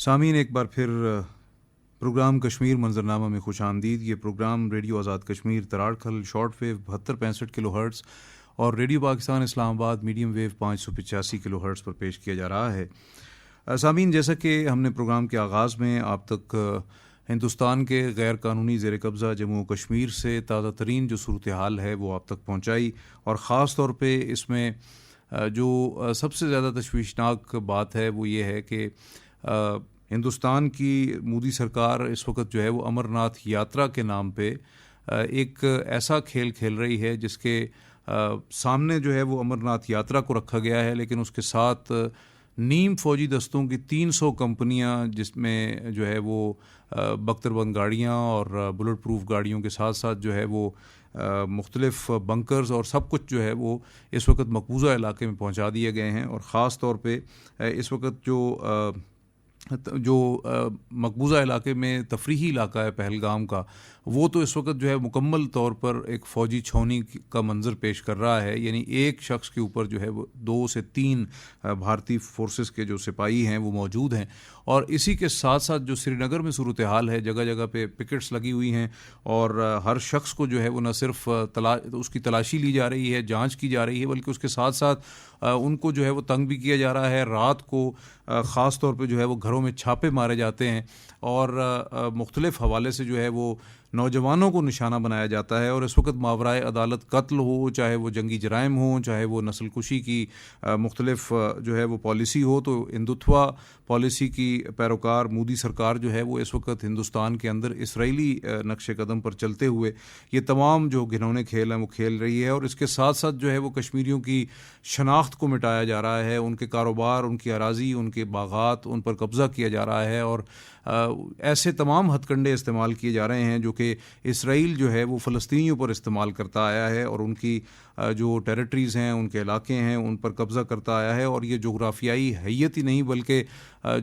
سامعین، ایک بار پھر پروگرام کشمیر منظرنامہ میں خوش آمدید. یہ programme radio Azad Kashmir Tararkhal short wave 7265 کلو ہرٹز اور ریڈیو پاکستان اسلام آباد میڈیم ویو 585 کلو ہرٹز پر پیش کیا جا رہا ہے. سامعین، جیسا کہ ہم نے پروگرام کے آغاز میں آپ تک ہندوستان کے غیر قانونی زیر قبضہ جموں و کشمیر سے تازہ ترین جو صورتحال ہے وہ آپ تک پہنچائی، اور خاص طور پہ اس میں جو سب سے زیادہ تشویشناک بات ہے وہ یہ ہے کہ ہندوستان کی مودی سرکار اس وقت جو ہے وہ امرناتھ یاترا کے نام پہ ایک ایسا کھیل کھیل رہی ہے جس کے سامنے جو ہے وہ امرناتھ یاترا کو رکھا گیا ہے، لیکن اس کے ساتھ نیم فوجی دستوں کی 300 کمپنیاں، جس میں جو ہے وہ بختر بند گاڑیاں اور بلٹ پروف گاڑیوں کے ساتھ ساتھ جو ہے وہ مختلف بنکرز اور سب کچھ جو ہے وہ اس وقت مقبوضہ علاقے میں پہنچا دیے گئے ہیں. اور خاص طور پہ اس وقت جو مقبوضہ علاقے میں تفریحی علاقہ ہے پہلگام کا، وہ تو اس وقت جو ہے مکمل طور پر ایک فوجی چھاؤنی کا منظر پیش کر رہا ہے. یعنی ایک شخص کے اوپر جو ہے وہ 2 سے 3 بھارتی فورسز کے جو سپاہی ہیں وہ موجود ہیں. اور اسی کے ساتھ ساتھ جو سری نگر میں صورتحال ہے، جگہ جگہ پہ پکٹس لگی ہوئی ہیں اور ہر شخص کو جو ہے وہ نہ صرف اس کی تلاشی لی جا رہی ہے، جانچ کی جا رہی ہے، بلکہ اس کے ساتھ ساتھ ان کو جو ہے وہ تنگ بھی کیا جا رہا ہے. رات کو خاص طور پہ جو ہے وہ گھروں میں چھاپے مارے جاتے ہیں اور مختلف حوالے سے جو ہے وہ نوجوانوں کو نشانہ بنایا جاتا ہے. اور اس وقت ماورائے عدالت قتل ہو، چاہے وہ جنگی جرائم ہوں، چاہے وہ نسل کشی کی مختلف جو ہے وہ پالیسی ہو، تو ہندوتوا پالیسی کی پیروکار مودی سرکار جو ہے وہ اس وقت ہندوستان کے اندر اسرائیلی نقش قدم پر چلتے ہوئے یہ تمام جو گھنونے کھیل ہیں وہ کھیل رہی ہے. اور اس کے ساتھ ساتھ جو ہے وہ کشمیریوں کی شناخت کو مٹایا جا رہا ہے، ان کے کاروبار، ان کی اراضی، ان کے باغات، ان پر قبضہ کیا جا رہا ہے. اور ایسے تمام ہتھ کنڈے استعمال کیے جا رہے ہیں جو کہ اسرائیل جو ہے وہ فلسطینیوں پر استعمال کرتا آیا ہے، اور ان کی جو ٹیریٹریز ہیں، ان کے علاقے ہیں، ان پر قبضہ کرتا آیا ہے. اور یہ جغرافیائی حیت ہی نہیں بلکہ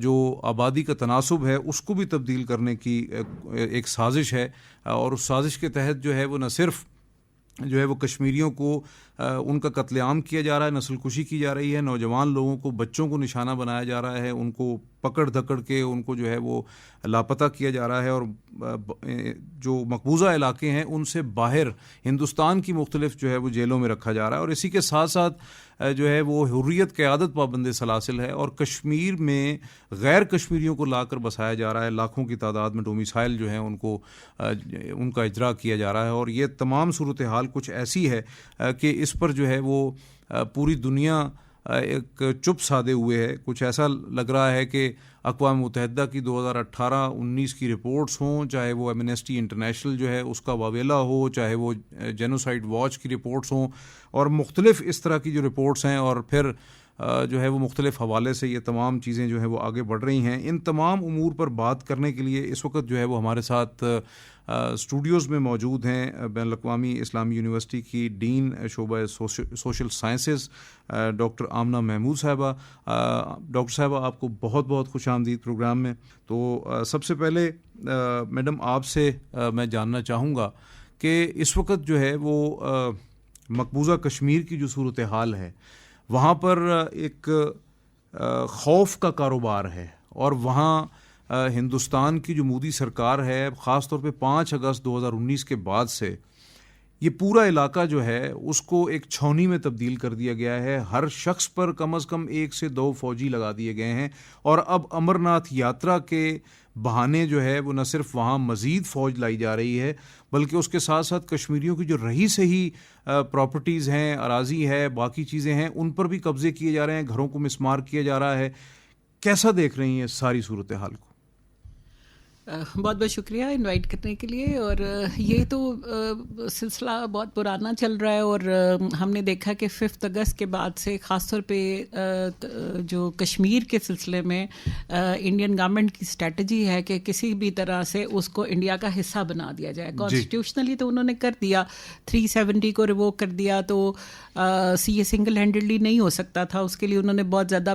جو آبادی کا تناسب ہے اس کو بھی تبدیل کرنے کی ایک سازش ہے. اور اس سازش کے تحت جو ہے وہ نہ صرف جو ہے وہ کشمیریوں کو ان کا قتل عام کیا جا رہا ہے، نسل کشی کی جا رہی ہے، نوجوان لوگوں کو، بچوں کو نشانہ بنایا جا رہا ہے، ان کو پکڑ دھکڑ کے ان کو جو ہے وہ لاپتہ کیا جا رہا ہے. اور جو مقبوضہ علاقے ہیں ان سے باہر ہندوستان کی مختلف جو ہے وہ جیلوں میں رکھا جا رہا ہے. اور اسی کے ساتھ ساتھ جو ہے وہ حریت قیادت پابند سلاسل ہے، اور کشمیر میں غیر کشمیریوں کو لا کر بسایا جا رہا ہے. لاکھوں کی تعداد میں ڈومیسائل جو ہیں ان کا اجرا کیا جا رہا ہے. اور یہ تمام صورتحال کچھ ایسی ہے کہ اس پر جو ہے وہ پوری دنیا ایک چپ سادے ہوئے ہے. کچھ ایسا لگ رہا ہے کہ اقوام متحدہ کی 2018-19 کی رپورٹس ہوں، چاہے وہ ایمنسٹی انٹرنیشنل جو ہے اس کا واویلا ہو، چاہے وہ جینوسائیڈ واچ کی رپورٹس ہوں، اور مختلف اس طرح کی جو رپورٹس ہیں، اور پھر جو ہے وہ مختلف حوالے سے یہ تمام چیزیں جو ہیں وہ آگے بڑھ رہی ہیں. ان تمام امور پر بات کرنے کے لیے اس وقت جو ہے وہ ہمارے ساتھ اسٹوڈیوز میں موجود ہیں بین الاقوامی اسلامی یونیورسٹی کی ڈین شعبہ social sciences doctor Amna Mahmood صاحبہ. ڈاکٹر صاحبہ، آپ کو بہت بہت خوش آمدید پروگرام میں. تو سب سے پہلے میڈم آپ سے میں جاننا چاہوں گا کہ اس وقت جو ہے وہ مقبوضہ کشمیر کی جو صورتحال ہے وہاں پر ایک خوف کا کاروبار ہے، اور وہاں ہندوستان کی جو مودی سرکار ہے، خاص طور پہ 5 اگست 2019 کے بعد سے یہ پورا علاقہ جو ہے اس کو ایک چھاؤنی میں تبدیل کر دیا گیا ہے. ہر شخص پر کم از کم 1 سے 2 فوجی لگا دیے گئے ہیں. اور اب امرناتھ یاترا کے بہانے جو ہے وہ نہ صرف وہاں مزید فوج لائی جا رہی ہے، بلکہ اس کے ساتھ ساتھ کشمیریوں کی جو رہی سہی پراپرٹیز ہیں، اراضی ہے، باقی چیزیں ہیں، ان پر بھی قبضے کیے جا رہے ہیں، گھروں کو مسمار کیا جا رہا ہے. کیسا دیکھ رہی ہیں اس ساری صورتحال کو؟ بہت بہت شکریہ انوائٹ کرنے کے لیے. اور یہ تو سلسلہ بہت پرانا چل رہا ہے، اور ہم نے دیکھا کہ 5 اگست کے بعد سے خاص طور پہ جو کشمیر کے سلسلے میں انڈین گورنمنٹ کی اسٹریٹجی ہے کہ کسی بھی طرح سے اس کو انڈیا کا حصہ بنا دیا جائے. کانسٹیٹیوشنلی تو انہوں نے کر دیا، 370 کو ریووک کر دیا، تو یہ سنگل ہینڈڈلی نہیں ہو سکتا تھا. اس کے لیے انہوں نے بہت زیادہ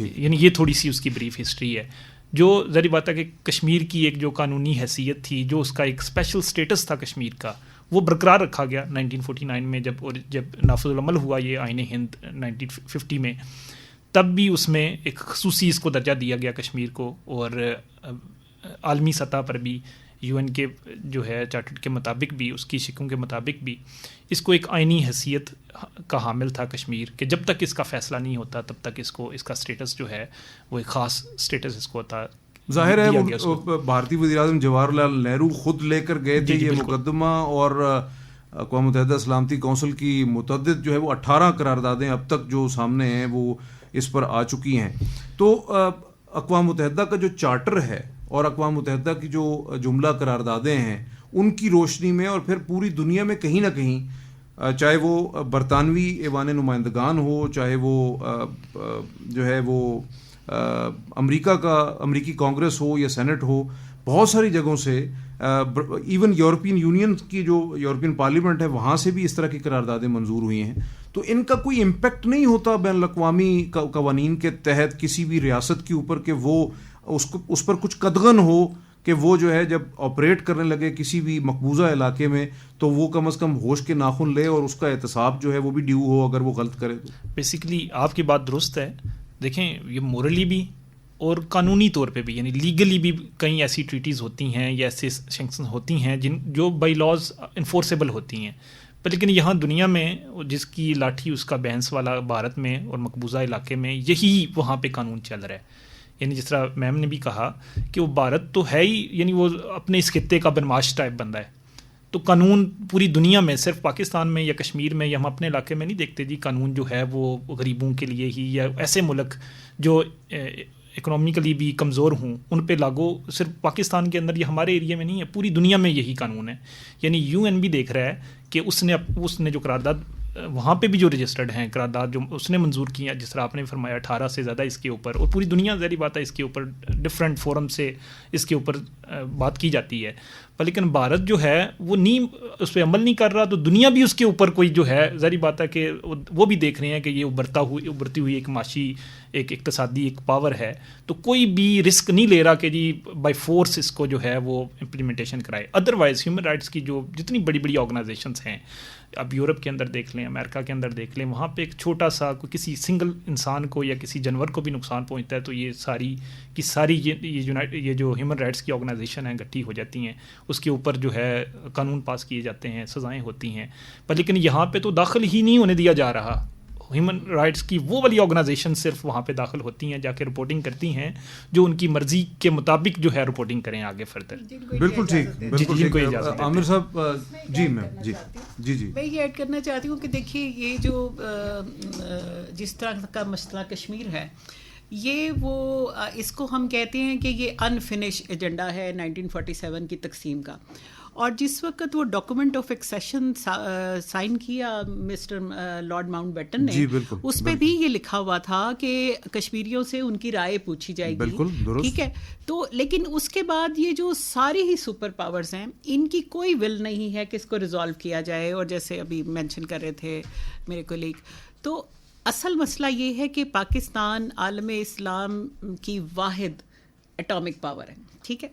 یعنی یہ تھوڑی سی اس کی بریف ہسٹری ہے. جو ظاہر بات ہے کہ کشمیر کی ایک جو قانونی حیثیت تھی, جو اس کا ایک اسپیشل اسٹیٹس تھا کشمیر کا, وہ برقرار رکھا گیا 1949 میں جب نافذ العمل ہوا یہ آئین ہند 1950 میں. تب بھی اس میں ایک خصوصی اس کو درجہ دیا گیا کشمیر کو, اور عالمی سطح پر بھی UN کے جو ہے چارٹر کے مطابق بھی, اس کی شکوں کے مطابق بھی اس کو ایک آئینی حیثیت کا حامل تھا کشمیر, کہ جب تک اس کا فیصلہ نہیں ہوتا تب تک اس کا سٹیٹس جو ہے وہ ایک خاص سٹیٹس اس کو ہوتا. ظاہر ہے وہ بھارتی وزیر اعظم جواہر لال نہرو خود لے کر گئے تھے یہ مقدمہ, اور اقوام متحدہ سلامتی کونسل کی متعدد جو ہے وہ 18 قراردادیں اب تک جو سامنے ہیں وہ اس پر آ چکی ہیں. تو اقوام متحدہ کا جو چارٹر ہے اور اقوام متحدہ کی جو جملہ قراردادیں ہیں ان کی روشنی میں, اور پھر پوری دنیا میں کہیں نہ کہیں, چاہے وہ برطانوی ایوان نمائندگان ہو, چاہے وہ جو ہے وہ امریکی کانگریس ہو یا سینٹ ہو, بہت ساری جگہوں سے, ایون یورپین یونین کی جو یورپین پارلیمنٹ ہے وہاں سے بھی اس طرح کی قراردادیں منظور ہوئی ہیں. تو ان کا کوئی امپیکٹ نہیں ہوتا بین الاقوامی قوانین کے تحت کسی بھی ریاست کے اوپر کہ وہ اس پر کچھ قدغن ہو کہ وہ جو ہے جب آپریٹ کرنے لگے کسی بھی مقبوضہ علاقے میں تو وہ کم از کم ہوش کے ناخن لے اور اس کا احتساب جو ہے وہ بھی ڈیو ہو اگر وہ غلط کرے تو. بیسیکلی آپ کی بات درست ہے. دیکھیں یہ مورلی بھی اور قانونی طور پہ بھی, یعنی لیگلی بھی کئی ایسی ٹریٹیز ہوتی ہیں یا ایسے سینکشن ہوتی ہیں جو بائی لاز انفورسیبل ہوتی ہیں, پر لیکن یہاں دنیا میں جس کی لاٹھی اس کا بحث والا بھارت میں اور مقبوضہ علاقے میں یہی وہاں پہ قانون چل رہا ہے. یعنی جس طرح میم نے بھی کہا کہ وہ بھارت تو ہے ہی, یعنی وہ اپنے اس خطے کا بدماش ٹائپ بندہ ہے, تو قانون پوری دنیا میں, صرف پاکستان میں یا کشمیر میں یا ہم اپنے علاقے میں نہیں دیکھتے جی, قانون جو ہے وہ غریبوں کے لیے ہی یا ایسے ملک جو اکنامکلی بھی کمزور ہوں ان پہ لاگو, صرف پاکستان کے اندر یا ہمارے ایریا میں نہیں ہے, پوری دنیا میں یہی قانون ہے. یعنی UN بھی دیکھ رہا ہے کہ اس نے جو قرارداد وہاں پہ بھی جو رجسٹرڈ ہیں قرارداد جو اس نے منظور کیا, جس طرح آپ نے فرمایا 18 سے زیادہ اس کے اوپر, اور پوری دنیا ظاہری بات ہے اس کے اوپر ڈفرینٹ فورم سے اس کے اوپر بات کی جاتی ہے, پر لیکن بھارت جو ہے وہ نہیں اس پہ عمل نہیں کر رہا, تو دنیا بھی اس کے اوپر کوئی جو ہے ظاہری بات ہے کہ وہ بھی دیکھ رہے ہیں کہ یہ ابھرتی ہوئی ایک معاشی ایک اقتصادی ایک پاور ہے, تو کوئی بھی رسک نہیں لے رہا کہ جی بائی فورس اس کو جو ہے وہ امپلیمنٹیشن کرائے. ادروائز ہیومن رائٹس کی جو جتنی بڑی بڑی آرگنائزیشنس ہیں, اب یورپ کے اندر دیکھ لیں, امریکہ کے اندر دیکھ لیں, وہاں پہ ایک چھوٹا سا کسی سنگل انسان کو یا کسی جانور کو بھی نقصان پہنچتا ہے تو یہ ساری کی ساری یہ جو ہیومن رائٹس کی آرگنائزیشن ہیں گٹھی ہو جاتی ہیں, اس کے اوپر جو ہے قانون پاس کیے جاتے ہیں, سزائیں ہوتی ہیں. پر لیکن یہاں پہ تو داخل ہی نہیں ہونے دیا جا رہا. ہیومن رائٹس کی وہ والی آرگنائزیشن صرف وہاں پہ داخل ہوتی ہیں, جا کے رپورٹنگ کرتی ہیں جو ان کی مرضی کے مطابق جو ہے رپورٹنگ کریں آگے فردر. بالکل ٹھیک, بالکل ٹھیک. عامر صاحب جی میم جی میں یہ ایڈ کرنا چاہتی ہوں کہ دیکھیے یہ جو جس طرح کا مسئلہ کشمیر ہے, یہ وہ اس کو ہم کہتے ہیں کہ یہ انفنش ایجنڈا ہے 1947 کی تقسیم کا. اور جس وقت وہ ڈاکومنٹ آف ایکسیشن سائن کیا مسٹر لارڈ ماؤنٹ بیٹن نے, اس پہ بھی یہ لکھا ہوا تھا کہ کشمیریوں سے ان کی رائے پوچھی جائے گی, ٹھیک ہے. تو لیکن اس کے بعد یہ جو ساری ہی سپر پاورز ہیں ان کی کوئی ول نہیں ہے کہ اس کو ریزالو کیا جائے. اور جیسے ابھی مینشن کر رہے تھے میرے کولیگ, تو اصل مسئلہ یہ ہے کہ پاکستان عالم اسلام کی واحد ایٹامک پاور ہے, ٹھیک ہے.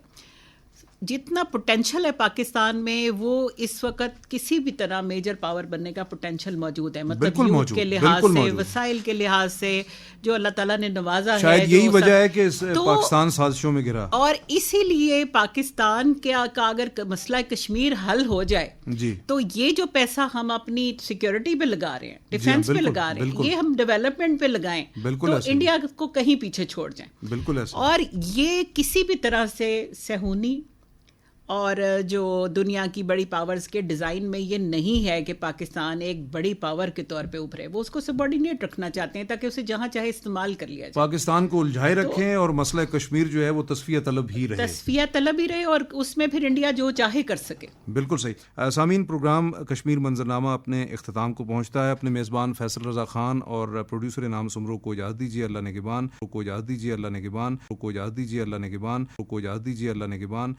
جتنا پوٹینشل ہے پاکستان میں وہ اس وقت کسی بھی طرح میجر پاور بننے کا پوٹینشل موجود ہے, مطلب یوتھ کے لحاظ سے, وسائل کے لحاظ سے جو اللہ تعالیٰ نے نوازا ہے. شاید یہی وجہ ہے کہ پاکستان سازشوں میں گرا, اور اسی لیے پاکستان کا اگر مسئلہ کشمیر حل ہو جائے جی تو یہ جو پیسہ ہم اپنی سیکیورٹی پہ لگا رہے ہیں, ڈیفینس پہ لگا رہے ہیں, یہ ہم ڈیولپمنٹ پہ لگائیں تو انڈیا کو کہیں پیچھے چھوڑ جائیں. بالکل ایسا. اور یہ کسی بھی طرح سے صہیونی اور جو دنیا کی بڑی پاورز کے ڈیزائن میں یہ نہیں ہے کہ پاکستان ایک بڑی پاور کے طور پہ ابھرے. وہ اس کو سبارڈینیٹ رکھنا چاہتے ہیں تاکہ اسے جہاں چاہے استعمال کر لیا جائے. پاکستان کو الجھائے رکھیں اور مسئلہ کشمیر جو ہے وہ تصفیہ طلب ہی رہے, اور اس میں پھر انڈیا جو چاہے کر سکے. بالکل صحیح. سامعین, پروگرام کشمیر منظرنامہ اپنے اختتام کو پہنچتا ہے. اپنے میزبان فیصل رضا خان اور پروڈیوسر انعام سمرو کو اجازت دیجیے, اللہ نگہبان.